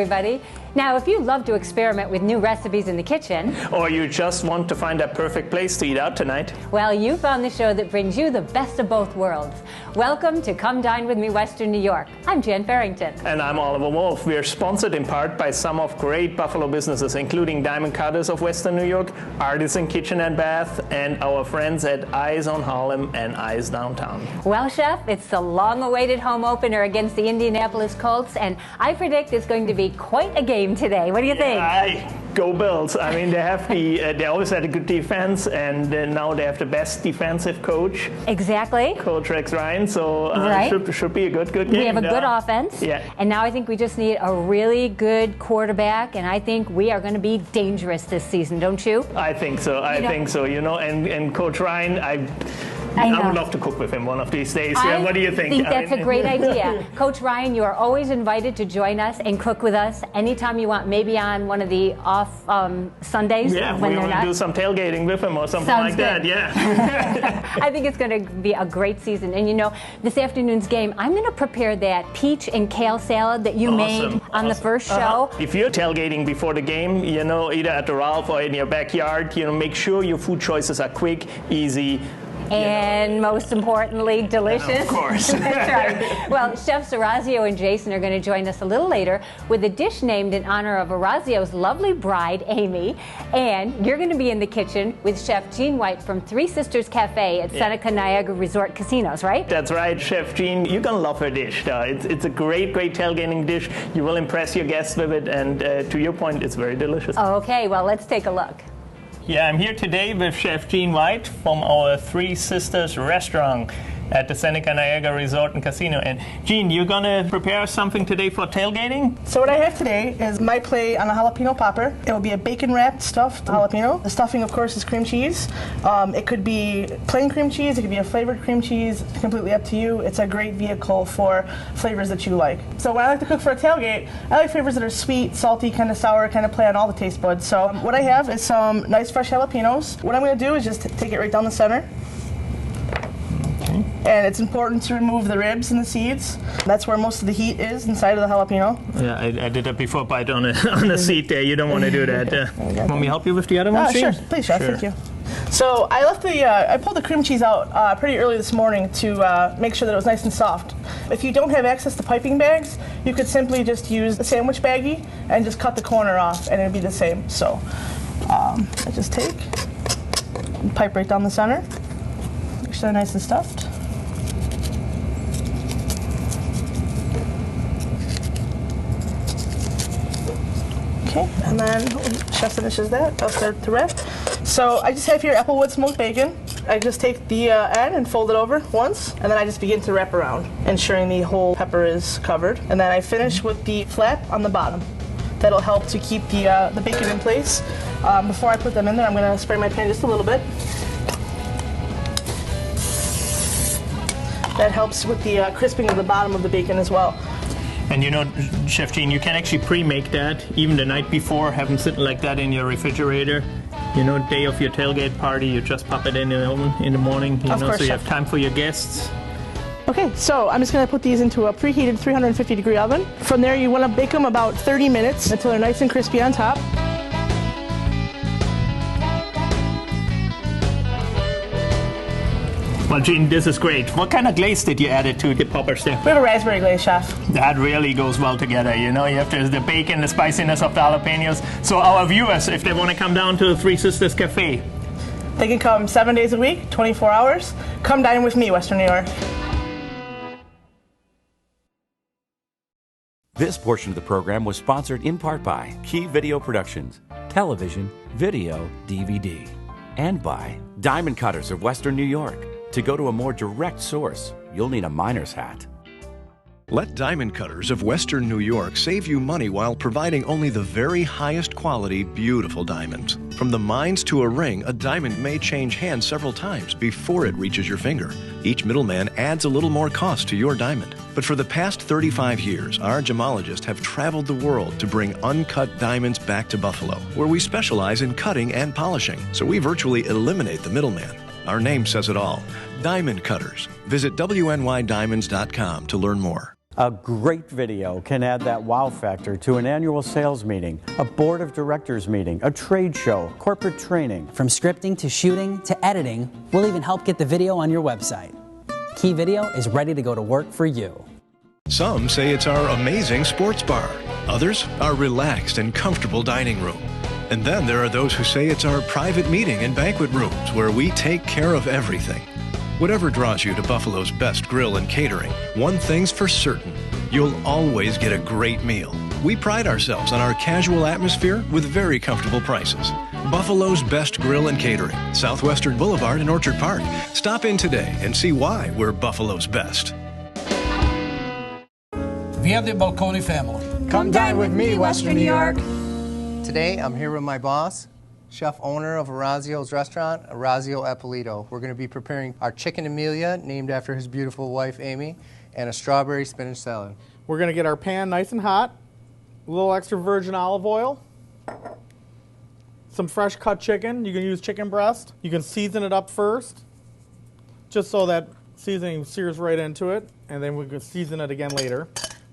everybody. Now, if you love to experiment with new recipes in the kitchen, or you just want to find that perfect place to eat out tonight, well, you found the show that brings you the best of both worlds. Welcome to Come Dine With Me, Western New York. I'm Jan Farrington. And I'm Oliver Wolf. We are sponsored in part by some of great Buffalo businesses, including Diamond Cutters of Western New York, Artisan Kitchen and Bath, and our friends at Eyes on Harlem and Eyes Downtown. Well, Chef, it's the long-awaited home opener against the Indianapolis Colts, and I predict it's going to be quite a game today. What do you think? Go Bills. I mean, they always had a good defense, and now they have the best defensive coach. Exactly. Coach Rex Ryan, so should be a good game. We have a good offense, yeah. And now I think we just need a really good quarterback, and I think we are going to be dangerous this season, don't you? I think so. I think so. And Coach Ryan, I would love to cook with him one of these days. What do you think? I think that's a great idea. Coach Ryan, you are always invited to join us and cook with us anytime you want, maybe on one of the off Sundays. Yeah, when we want to do some tailgating with him or something like that. Yeah. I think it's going to be a great season. And this afternoon's game, I'm going to prepare that peach and kale salad that you made on the first show. If you're tailgating before the game, either at the Ralph or in your backyard, make sure your food choices are quick, easy, and most importantly, delicious. Of course. That's right. Well, Chefs Orazio and Jason are going to join us a little later with a dish named in honor of Orazio's lovely bride, Amy. And you're going to be in the kitchen with Chef Gene White from Three Sisters Cafe at Seneca Niagara Resort Casinos, right? That's right, Chef Gene. You're going to love her dish. It's a great tailgating dish. You will impress your guests with it. And to your point, it's very delicious. Okay, well, let's take a look. Yeah, I'm here today with Chef Gene White from our Three Sisters restaurant at the Seneca Niagara Resort and Casino. And Gene, you're going to prepare something today for tailgating? So what I have today is my plate on a jalapeno popper. It will be a bacon-wrapped stuffed jalapeno. The stuffing, of course, is cream cheese. It could be plain cream cheese. It could be a flavored cream cheese. It's completely up to you. It's a great vehicle for flavors that you like. So when I like to cook for a tailgate, I like flavors that are sweet, salty, kind of sour, kind of play on all the taste buds. So what I have is some nice fresh jalapenos. What I'm going to do is just take it right down the center. And it's important to remove the ribs and the seeds. That's where most of the heat is, inside of the jalapeno. Yeah, I did that before, bite on a seed there. You don't want to do that. Want me to help you with the other one? Sure, please, Chef. Thank you. So I pulled the cream cheese out pretty early this morning to make sure that it was nice and soft. If you don't have access to piping bags, you could simply just use a sandwich baggie and just cut the corner off, and it'd be the same. So I just take and pipe right down the center. Make sure they're nice and stuffed. Okay, and then Chef finishes that. I'll start to wrap. So I just have here applewood smoked bacon. I just take the end and fold it over once, and then I just begin to wrap around, ensuring the whole pepper is covered. And then I finish with the flap on the bottom. That'll help to keep the bacon in place. Before I put them in there, I'm going to spray my pan just a little bit. That helps with the crisping of the bottom of the bacon as well. And Chef Gene, you can actually pre-make that even the night before, have them sitting like that in your refrigerator. Day of your tailgate party, you just pop it in the oven in the morning, so you have time for your guests. Okay, so I'm just going to put these into a preheated 350-degree oven. From there, you want to bake them about 30 minutes until they're nice and crispy on top. Well, Gene, this is great. What kind of glaze did you add it to the poppers there? We have a raspberry glaze, Chef. That really goes well together. You have the bacon, the spiciness of the jalapenos. So our viewers, if they want to come down to the Three Sisters Cafe, they can come 7 days a week, 24 hours. Come dine with me, Western New York. This portion of the program was sponsored in part by Key Video Productions, television, video, DVD, and by Diamond Cutters of Western New York. To go to a more direct source, you'll need a miner's hat. Let Diamond Cutters of Western New York save you money while providing only the very highest quality, beautiful diamonds. From the mines to a ring, a diamond may change hands several times before it reaches your finger. Each middleman adds a little more cost to your diamond. But for the past 35 years, our gemologists have traveled the world to bring uncut diamonds back to Buffalo, where we specialize in cutting and polishing, so we virtually eliminate the middleman. Our name says it all. Diamond Cutters. Visit WNYDiamonds.com to learn more. A great video can add that wow factor to an annual sales meeting, a board of directors meeting, a trade show, corporate training. From scripting to shooting to editing, we'll even help get the video on your website. Key Video is ready to go to work for you. Some say it's our amazing sports bar. Others, our relaxed and comfortable dining room. And then there are those who say it's our private meeting and banquet rooms where we take care of everything. Whatever draws you to Buffalo's best grill and catering, one thing's for certain, you'll always get a great meal. We pride ourselves on our casual atmosphere with very comfortable prices. Buffalo's best grill and catering, Southwestern Boulevard in Orchard Park. Stop in today and see why we're Buffalo's best. Via the Balconi family. Come dine with me, Western New York. Today, I'm here with my boss, chef owner of Orazio's restaurant, Orazio Eppolito. We're going to be preparing our chicken Amelia, named after his beautiful wife, Amy, and a strawberry spinach salad. We're going to get our pan nice and hot, a little extra virgin olive oil, some fresh cut chicken. You can use chicken breast. You can season it up first, just so that seasoning sears right into it, and then we can season it again later.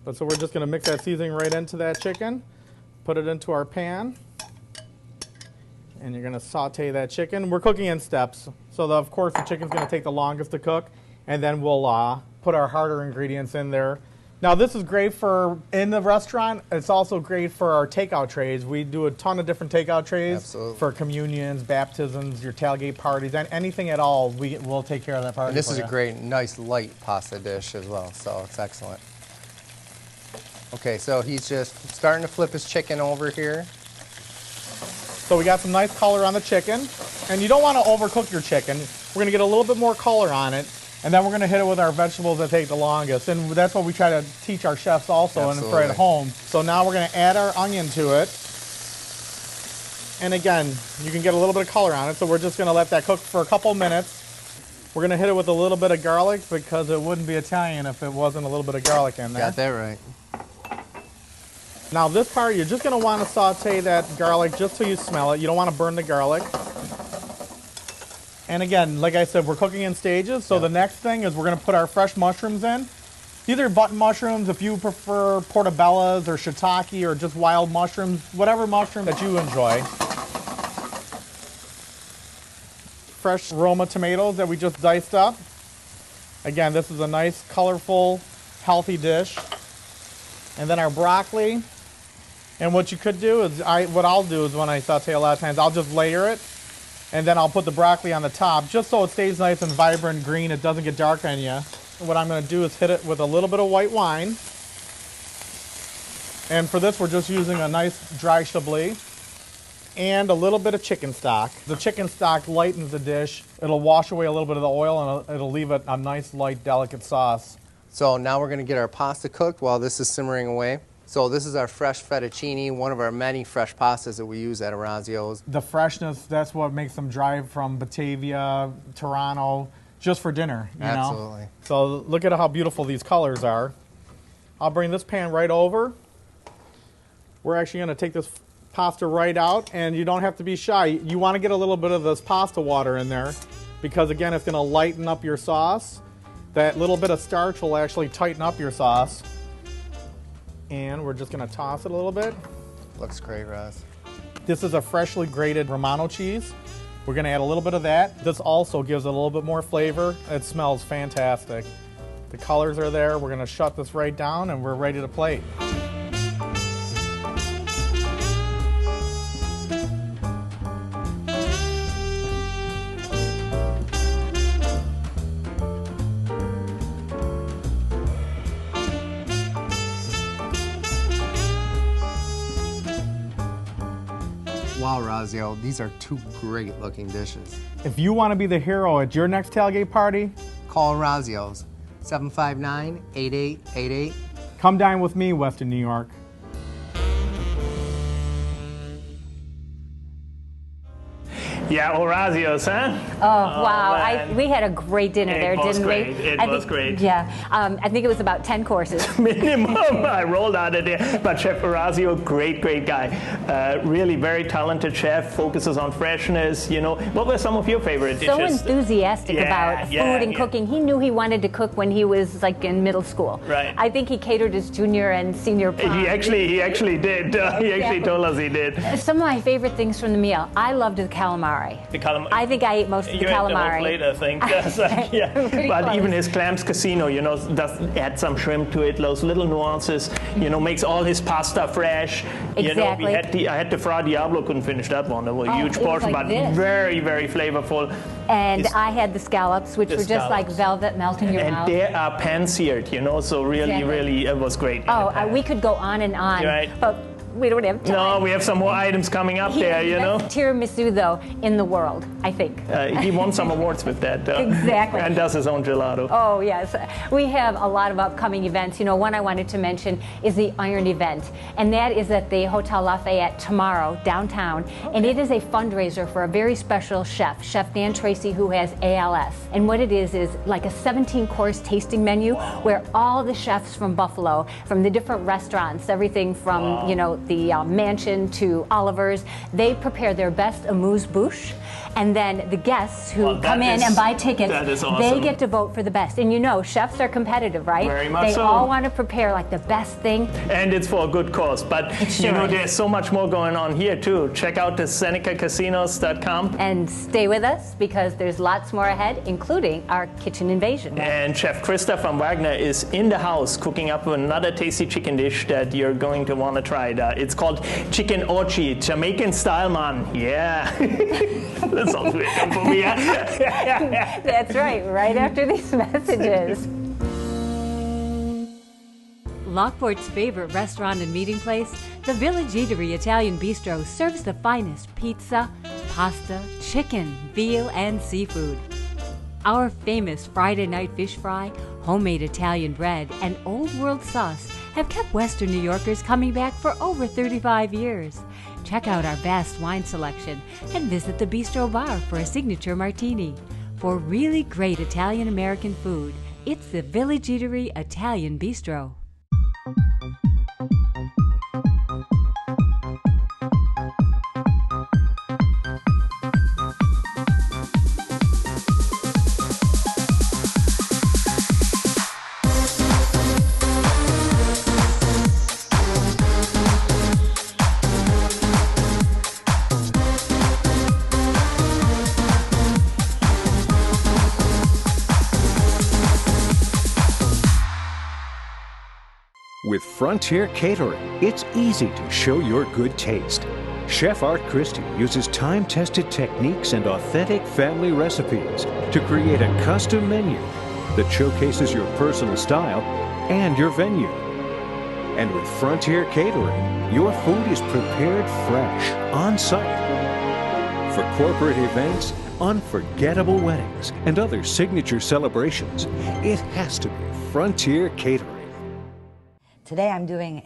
But so we're just going to mix that seasoning right into that chicken, put it into our pan. And you're going to saute that chicken. We're cooking in steps. So, of course, the chicken's going to take the longest to cook. And then we'll put our harder ingredients in there. Now, this is great for in the restaurant. It's also great for our takeout trays. We do a ton of different takeout trays. Absolutely. For communions, baptisms, your tailgate parties, and anything at all, we'll take care of that part. And this is a great, nice, light pasta dish as well. So it's excellent. Okay, so he's just starting to flip his chicken over here. So we got some nice color on the chicken. And you don't want to overcook your chicken. We're going to get a little bit more color on it. And then we're going to hit it with our vegetables that take the longest. And that's what we try to teach our chefs also and for at home. So now we're going to add our onion to it. And again, you can get a little bit of color on it. So we're just going to let that cook for a couple minutes. We're going to hit it with a little bit of garlic because it wouldn't be Italian if it wasn't a little bit of garlic in there. Got that right. Now this part, you're just going to want to saute that garlic just so you smell it. You don't want to burn the garlic. And again, like I said, we're cooking in stages. So the next thing is we're going to put our fresh mushrooms in. These are button mushrooms. If you prefer portobellas or shiitake or just wild mushrooms, whatever mushroom that you enjoy. Fresh Roma tomatoes that we just diced up. Again, this is a nice, colorful, healthy dish. And then our broccoli. And what you could do is, what I'll do is when I saute a lot of times, I'll just layer it, and then I'll put the broccoli on the top, just so it stays nice and vibrant green, it doesn't get dark on you. What I'm going to do is hit it with a little bit of white wine. And for this, we're just using a nice dry chablis and a little bit of chicken stock. The chicken stock lightens the dish. It'll wash away a little bit of the oil, and it'll leave it a nice, light, delicate sauce. So now we're going to get our pasta cooked while this is simmering away. So this is our fresh fettuccine, one of our many fresh pastas that we use at Orazio's. The freshness, that's what makes them drive from Batavia, Toronto, just for dinner, you Absolutely. know? So look at how beautiful these colors are. I'll bring this pan right over. We're actually going to take this pasta right out, and you don't have to be shy. You want to get a little bit of this pasta water in there because, again, it's going to lighten up your sauce. That little bit of starch will actually tighten up your sauce. And we're just going to toss it a little bit. Looks great, Roz. This is a freshly grated Romano cheese. We're going to add a little bit of that. This also gives it a little bit more flavor. It smells fantastic. The colors are there. We're going to shut this right down, and we're ready to plate. Wow, Orazio, these are two great looking dishes. If you want to be the hero at your next tailgate party, call Orazio's 759-8888. Come dine with me, Western New York. Yeah, Orazio's, huh? Oh, wow. We had a great dinner there, didn't we? It was great. Yeah. I think it was about 10 courses. Minimum. I rolled out of there. But Chef Orazio, great guy. Really very talented chef, focuses on freshness. You know, what were some of your favorite dishes? So enthusiastic about food and cooking. He knew he wanted to cook when he was like in middle school. Right. I think he catered his junior and senior prom. He actually did. He actually told us he did. Some of my favorite things from the meal. I loved the calamari. I think I ate most of the calamari. You ate the whole plate, I think. Yeah. But close. even his clams casino, you know, does add some shrimp to it. Those little nuances, you know, makes all his pasta fresh. You know, I had the Fra Diablo, couldn't finish that one. It was a huge portion, but very, very flavorful. And I had the scallops, which were just like velvet, melt in your mouth. And they are pan-seared, you know, so really, it was great. We could go on and on. Right. But we don't have time. No, we have some more items coming up there, you know. Tiramisu, though, in the world, I think. He won some awards with that. Exactly. And does his own gelato. Oh, yes. We have a lot of upcoming events. You know, one I wanted to mention is the Iron event. And that is at the Hotel Lafayette tomorrow, downtown. Okay. And it is a fundraiser for a very special chef, Chef Dan Tracy, who has ALS. And what it is like a 17-course tasting menu where all the chefs from Buffalo, from the different restaurants, everything from, you know, the Mansion to Oliver's, they prepare their best amuse-bouche, and then the guests who come in and buy tickets, they get to vote for the best. And you know, chefs are competitive, right? Very much so. They all want to prepare like the best thing. And it's for a good cause. But you know, there's so much more going on here too. Check out the SenecaCasinos.com. And stay with us because there's lots more ahead, including our kitchen invasion. And Chef Krista from Wagner is in the house cooking up another tasty chicken dish that you're going to want to try. It's called chicken ochi, Jamaican style, man. Yeah. That sounds weird for me. That's right after these messages. Lockport's favorite restaurant and meeting place, the Village Eatery Italian Bistro, serves the finest pizza, pasta, chicken, veal, and seafood. Our famous Friday night fish fry, homemade Italian bread, and old world sauce have kept Western New Yorkers coming back for over 35 years. Check out our vast wine selection and visit the Bistro Bar for a signature martini. For really great Italian-American food, it's the Village Eatery Italian Bistro. With Frontier Catering, it's easy to show your good taste. Chef Art Christie uses time-tested techniques and authentic family recipes to create a custom menu that showcases your personal style and your venue. And with Frontier Catering, your food is prepared fresh, on-site. For corporate events, unforgettable weddings, and other signature celebrations, it has to be Frontier Catering. Today I'm doing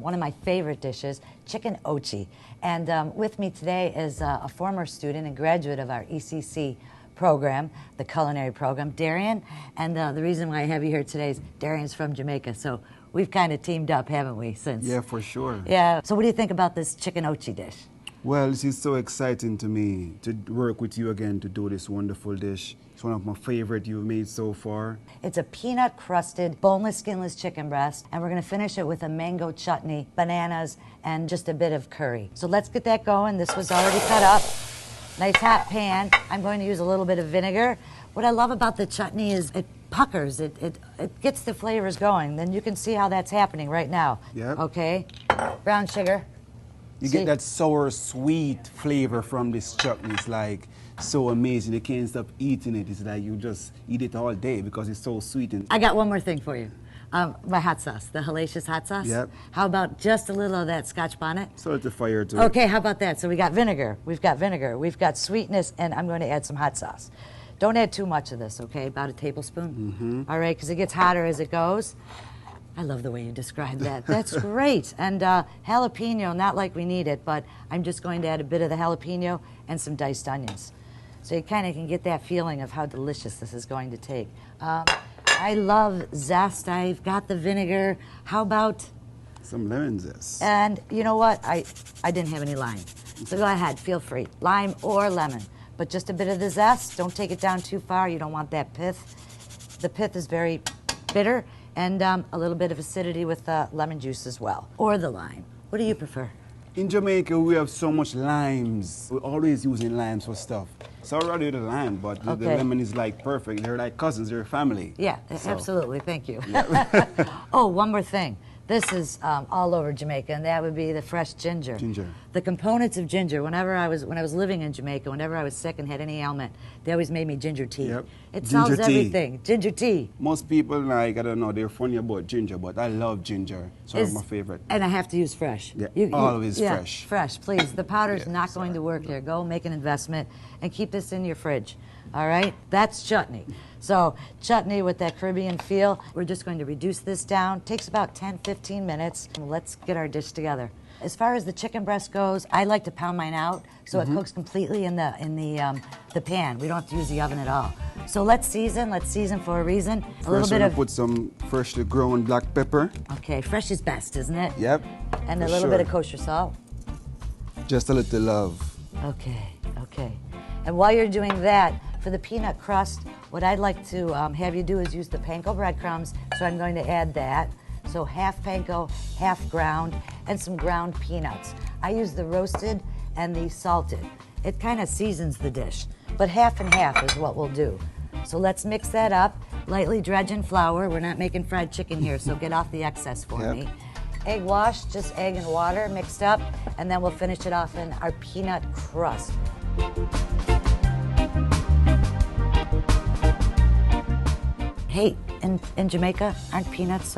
one of my favorite dishes, chicken ochi. And with me today is a former student and graduate of our ECC program, the culinary program, Darian. And the reason why I have you here today is Darian's from Jamaica, so we've kind of teamed up, haven't we, since? Yeah, for sure. Yeah. So what do you think about this chicken ochi dish? Well, this is so exciting to me to work with you again to do this wonderful dish. It's one of my favorite you've made so far. It's a peanut-crusted, boneless, skinless chicken breast, and we're going to finish it with a mango chutney, bananas, and just a bit of curry. So let's get that going. This was already cut up. Nice hot pan. I'm going to use a little bit of vinegar. What I love about the chutney is it puckers. It gets the flavors going. Then you can see how that's happening right now. Yep. Okay. Brown sugar. You get that sour, sweet flavor from this chutney. It's like so amazing. You can't stop eating it. It's like you just eat it all day because it's so sweet. And I got one more thing for you. My hot sauce, the hellacious hot sauce. Yep. How about just a little of that Scotch bonnet? So it's a fire too. Okay, how about that? So we got vinegar, we've got sweetness, and I'm going to add some hot sauce. Don't add too much of this, okay? About a tablespoon. All right, because it gets hotter as it goes. I love the way you described that. That's great. And jalapeno, not like we need it, but I'm just going to add a bit of the jalapeno and some diced onions. So you kind of can get that feeling of how delicious this is going to take. I love zest. I've got the vinegar. How about some lemon zest? And you know what? I didn't have any lime. So go ahead, feel free. Lime or lemon. But just a bit of the zest. Don't take it down too far. You don't want that pith. The pith is very bitter, and a little bit of acidity with lemon juice as well. Or the lime. What do you prefer? In Jamaica, we have so much limes. We're always using limes for stuff. So I'd rather the lime, but the lemon is like perfect. They're like cousins, they're family. Yeah, so. Absolutely, thank you. Oh, one more thing. This is all over Jamaica, and that would be the fresh ginger. Ginger. The components of ginger. When I was living in Jamaica, whenever I was sick and had any ailment, they always made me ginger tea. Yep. It ginger solves tea. everything. Ginger tea. Most people, like, I don't know, they're funny about ginger, but I love ginger. So it's my favorite. And I have to use fresh. Yeah, always fresh. Fresh, please. The powder's not going to work here. Go make an investment and keep this in your fridge. All right? That's chutney. So chutney with that Caribbean feel. We're just going to reduce this down. Takes about 10-15 minutes. Let's get our dish together. As far as the chicken breast goes, I like to pound mine out so it cooks completely in the pan. We don't have to use the oven at all. So let's season. Let's season for a reason. A little bit of put some freshly ground black pepper. Okay, fresh is best, isn't it? Yep. And a little bit of kosher salt. Just a little love. Okay. And while you're doing that, for the peanut crust, what I'd like to have you do is use the panko breadcrumbs. So I'm going to add that. So half panko, half ground, and some ground peanuts. I use the roasted and the salted. It kind of seasons the dish, but half and half is what we'll do. So let's mix that up, lightly dredge in flour. We're not making fried chicken here, so get off the excess for me. Egg wash, just egg and water mixed up, and then we'll finish it off in our peanut crust. Hey, in Jamaica, aren't peanuts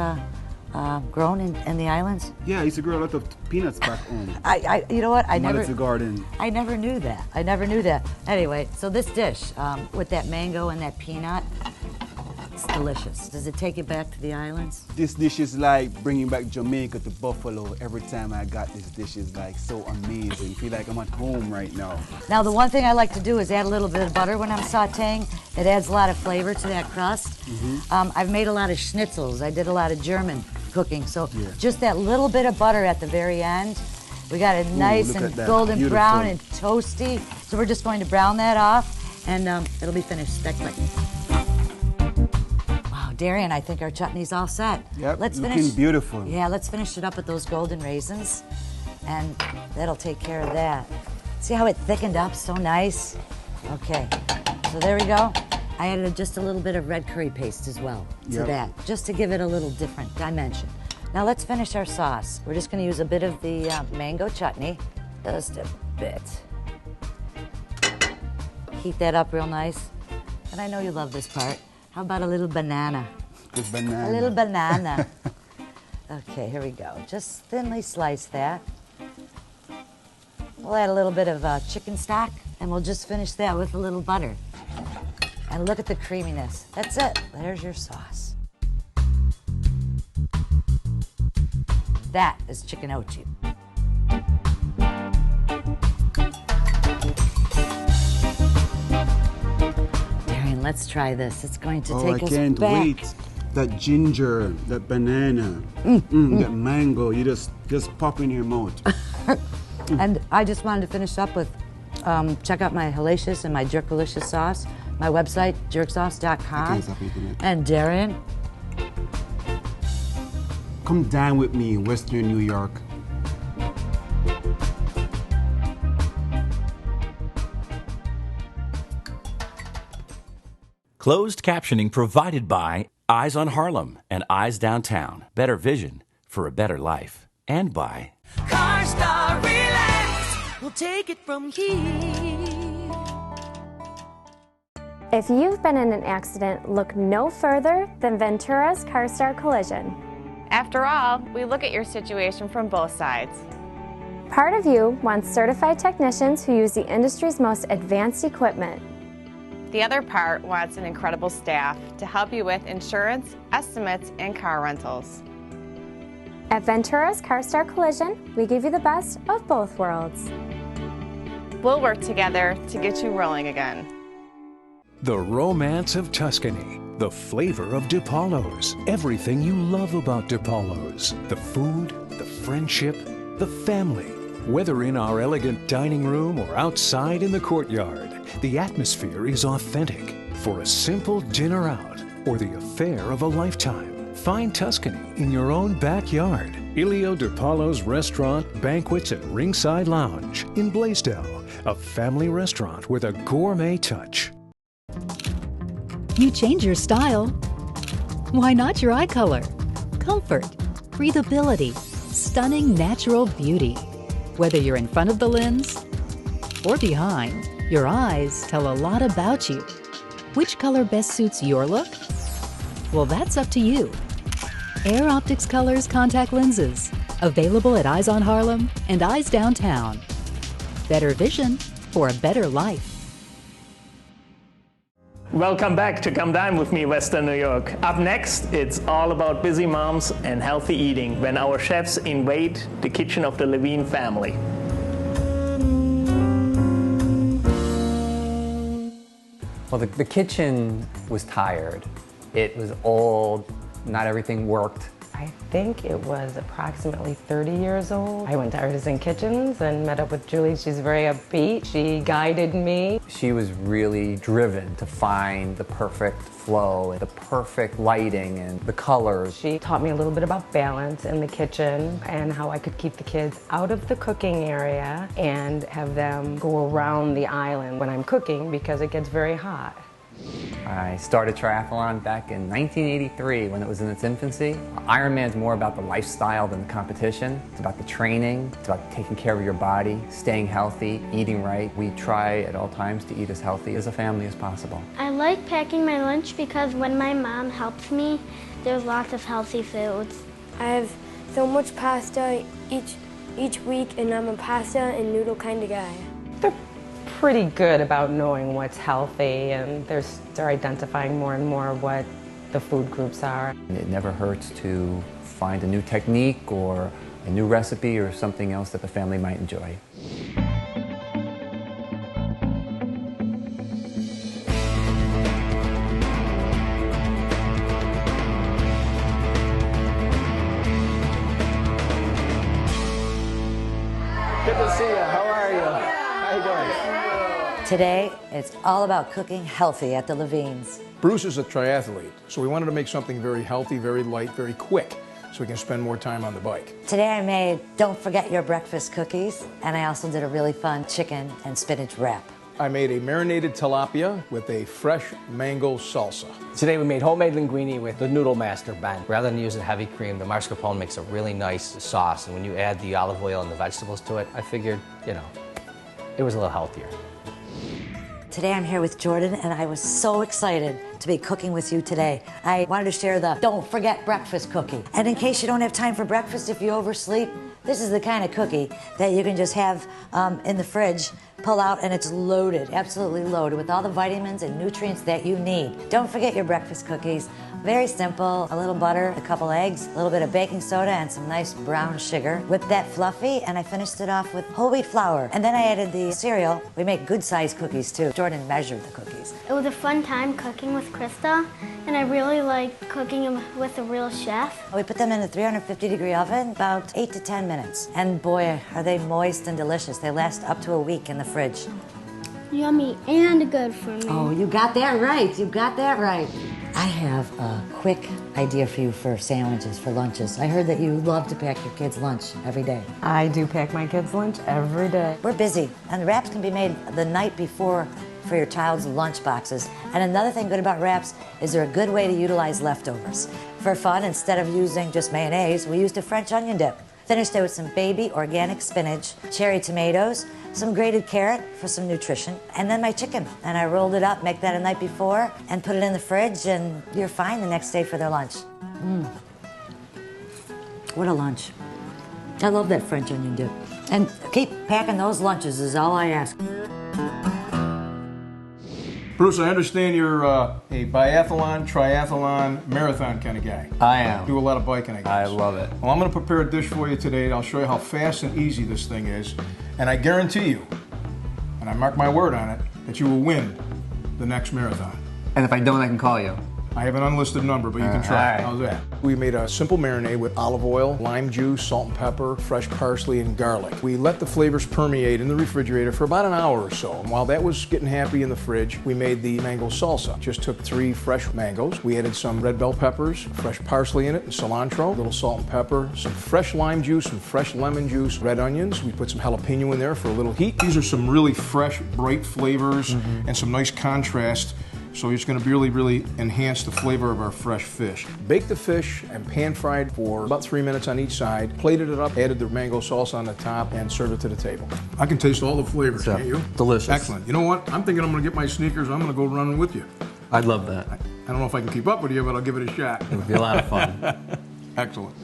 grown in the islands? Yeah, I used to grow a lot of peanuts back home. You know what? I never knew that. Anyway, so this dish with that mango and that peanut, it's delicious. Does it take you back to the islands? This dish is like bringing back Jamaica to Buffalo. Every time I got this dish is like so amazing. I feel like I'm at home right now. Now, the one thing I like to do is add a little bit of butter when I'm sauteing. It adds a lot of flavor to that crust. I've made a lot of schnitzels. I did a lot of German cooking. So just that little bit of butter at the very end. We got it nice and golden brown and toasty. So we're just going to brown that off, and it'll be finished that quick. Wow, Darian, I think our chutney's all set. Yep, let's looking finish. Beautiful. Yeah, let's finish it up with those golden raisins, and that'll take care of that. See how it thickened up so nice? Okay, so there we go. I added just a little bit of red curry paste as well to that, just to give it a little different dimension. Now let's finish our sauce. We're just going to use a bit of the mango chutney, just a bit. Heat that up real nice. And I know you love this part. How about a little banana? Good banana. A little banana. Okay, here we go. Just thinly slice that. We'll add a little bit of chicken stock, and we'll just finish that with a little butter. And look at the creaminess. That's it. There's your sauce. That is chicken ochi. Darian, let's try this. It's going to take us back. I can't wait. That ginger, that banana, that mango, you just pop in your mouth. And I just wanted to finish up with, check out my Hellacious and my Jerkalicious sauce. My website, jerksauce.com. And Darian? Come dine with me in Western New York. Closed captioning provided by Eyes on Harlem and Eyes Downtown. Better vision for a better life. And by CarStar Relax. We'll take it from here. If you've been in an accident, look no further than Ventura's CarStar Collision. After all, we look at your situation from both sides. Part of you wants certified technicians who use the industry's most advanced equipment. The other part wants an incredible staff to help you with insurance, estimates, and car rentals. At Ventura's CarStar Collision, we give you the best of both worlds. We'll work together to get you rolling again. The romance of Tuscany, the flavor of DiPaolo's, everything you love about DiPaolo's, the food, the friendship, the family. Whether in our elegant dining room or outside in the courtyard, the atmosphere is authentic. For a simple dinner out or the affair of a lifetime, find Tuscany in your own backyard. Ilio DiPaolo's Restaurant, Banquets and Ringside Lounge in Blaisdell, a family restaurant with a gourmet touch. You change your style. Why not your eye color? Comfort, breathability, stunning natural beauty. Whether you're in front of the lens or behind, your eyes tell a lot about you. Which color best suits your look? Well, that's up to you. Air Optics Colors contact lenses, available at Eyes on Harlem and Eyes Downtown. Better vision for a better life. Welcome back to Come Dine with me, Western New York. Up next, it's all about busy moms and healthy eating when our chefs invade the kitchen of the Levine family. Well, the kitchen was tired. It was old, not everything worked. I think it was approximately 30 years old. I went to Artisan Kitchens and met up with Julie. She's very upbeat. She guided me. She was really driven to find the perfect flow, the perfect lighting and the colors. She taught me a little bit about balance in the kitchen and how I could keep the kids out of the cooking area and have them go around the island when I'm cooking because it gets very hot. I started triathlon back in 1983 when it was in its infancy. Ironman's more about the lifestyle than the competition. It's about the training, it's about taking care of your body, staying healthy, eating right. We try at all times to eat as healthy as a family as possible. I like packing my lunch because when my mom helps me, there's lots of healthy foods. I have so much pasta each week, and I'm a pasta and noodle kind of guy. They're pretty good about knowing what's healthy, and they're identifying more and more what the food groups are. It never hurts to find a new technique or a new recipe or something else that the family might enjoy. Good to see you. How are you? How you doing? Today, it's all about cooking healthy at the Levines. Bruce is a triathlete, so we wanted to make something very healthy, very light, very quick, so we can spend more time on the bike. Today I made Don't Forget Your Breakfast cookies, and I also did a really fun chicken and spinach wrap. I made a marinated tilapia with a fresh mango salsa. Today we made homemade linguine with the Noodle Master blend. Rather than using heavy cream, the mascarpone makes a really nice sauce, and when you add the olive oil and the vegetables to it, I figured, you know, it was a little healthier. Today I'm here with Jordan, and I was so excited to be cooking with you today. I wanted to share the Don't Forget Breakfast cookie. And in case you don't have time for breakfast, if you oversleep, this is the kind of cookie that you can just have in the fridge, pull out, and it's loaded, absolutely loaded with all the vitamins and nutrients that you need. Don't forget your breakfast cookies. Very simple, a little butter, a couple eggs, a little bit of baking soda, and some nice brown sugar. Whipped that fluffy, and I finished it off with whole wheat flour. And then I added the cereal. We make good sized cookies too. Jordan measured the cookies. It was a fun time cooking with Krista, and I really like cooking with a real chef. We put them in a 350-degree oven, about 8 to 10 minutes. And boy, are they moist and delicious. They last up to a week in the fridge. Yummy and good for me. Oh, you got that right. You got that right. I have a quick idea for you for sandwiches, for lunches. I heard that you love to pack your kids' lunch every day. I do pack my kids' lunch every day. We're busy, and the wraps can be made the night before for your child's lunch boxes. And another thing good about wraps is they're a good way to utilize leftovers. For fun, instead of using just mayonnaise, we used a French onion dip. Finished it with some baby organic spinach, cherry tomatoes, some grated carrot for some nutrition, and then my chicken. And I rolled it up, make that a night before, and put it in the fridge, and you're fine the next day for their lunch. What a lunch. I love that French onion dip. And keep packing those lunches is all I ask. Bruce, I understand you're a biathlon, triathlon, marathon kind of guy. I am. Do a lot of biking, I guess. I love it. Well, I'm going to prepare a dish for you today, and I'll show you how fast and easy this thing is. And I guarantee you, and I mark my word on it, that you will win the next marathon. And if I don't, I can call you. I have an unlisted number, but you can try. Right. How's that? We made a simple marinade with olive oil, lime juice, salt and pepper, fresh parsley, and garlic. We let the flavors permeate in the refrigerator for about an hour or so. And while that was getting happy in the fridge, we made the mango salsa. Just took 3 fresh mangoes. We added some red bell peppers, fresh parsley in it, and cilantro, a little salt and pepper, some fresh lime juice, some fresh lemon juice, red onions. We put some jalapeno in there for a little heat. These are some really fresh, bright flavors and some nice contrast. So it's going to really enhance the flavor of our fresh fish. Baked the fish and pan fried for about 3 minutes on each side, plated it up, added the mango salsa on the top, and served it to the table. I can taste all the flavors, can't you? Delicious. Excellent. You know what? I'm thinking I'm going to get my sneakers. I'm going to go running with you. I'd love that. I don't know if I can keep up with you, but I'll give it a shot. It would be a lot of fun. Excellent.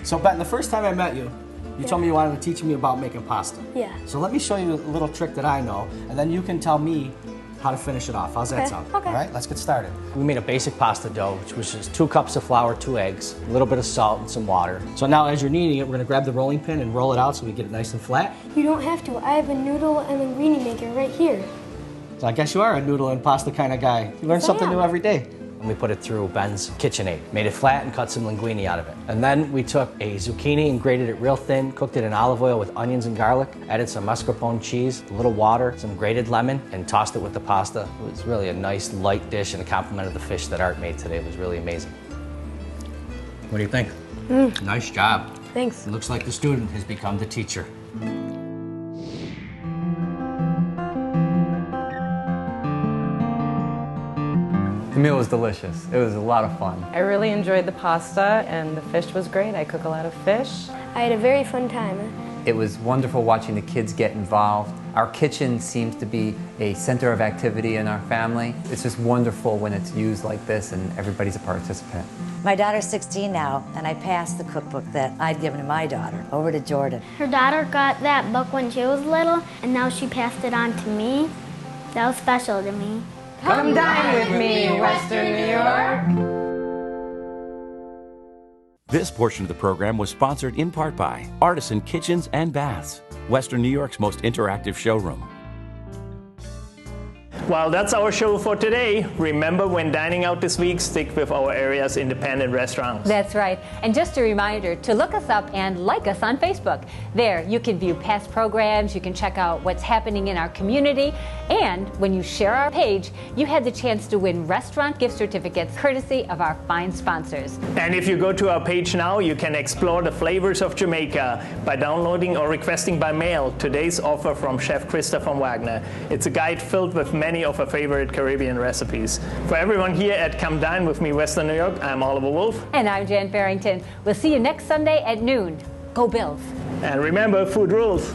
So, Ben, the first time I met you, you told me you wanted to teach me about making pasta. Yeah. So let me show you a little trick that I know, and then you can tell me how to finish it off. How's that sound? Okay. All right, let's get started. We made a basic pasta dough, which was just 2 cups of flour, 2 eggs, a little bit of salt, and some water. So now as you're kneading it, we're gonna grab the rolling pin and roll it out so we get it nice and flat. You don't have to. I have a noodle and linguine maker right here. So I guess you are a noodle and pasta kind of guy. You learn Yes, I something am. new every day. And we put it through Ben's KitchenAid. Made it flat and cut some linguine out of it. And then we took a zucchini and grated it real thin, cooked it in olive oil with onions and garlic, added some mascarpone cheese, a little water, some grated lemon, and tossed it with the pasta. It was really a nice light dish and a compliment of the fish that Art made today. It was really amazing. What do you think? Nice job. Thanks. It looks like the student has become the teacher. The meal was delicious. It was a lot of fun. I really enjoyed the pasta, and the fish was great. I cook a lot of fish. I had a very fun time. It was wonderful watching the kids get involved. Our kitchen seems to be a center of activity in our family. It's just wonderful when it's used like this and everybody's a participant. My daughter's 16 now, and I passed the cookbook that I'd given to my daughter over to Jordan. Her daughter got that book when she was little, and now she passed it on to me. That was special to me. Come dine with me, Western New York. This portion of the program was sponsored in part by Artisan Kitchens and Baths, Western New York's most interactive showroom. Well, that's our show for today. Remember, when dining out this week, stick with our area's independent restaurants. That's right. And just a reminder to look us up and like us on Facebook. There, you can view past programs, you can check out what's happening in our community, and when you share our page, you have the chance to win restaurant gift certificates courtesy of our fine sponsors. And if you go to our page now, you can explore the flavors of Jamaica by downloading or requesting by mail today's offer from Chef Krista von Wagner. It's a guide filled with many of our favorite Caribbean recipes. For everyone here at Come Dine with me, Western New York, I'm Oliver Wolf. And I'm Jan Farrington. We'll see you next Sunday at noon. Go Bills. And remember, food rules.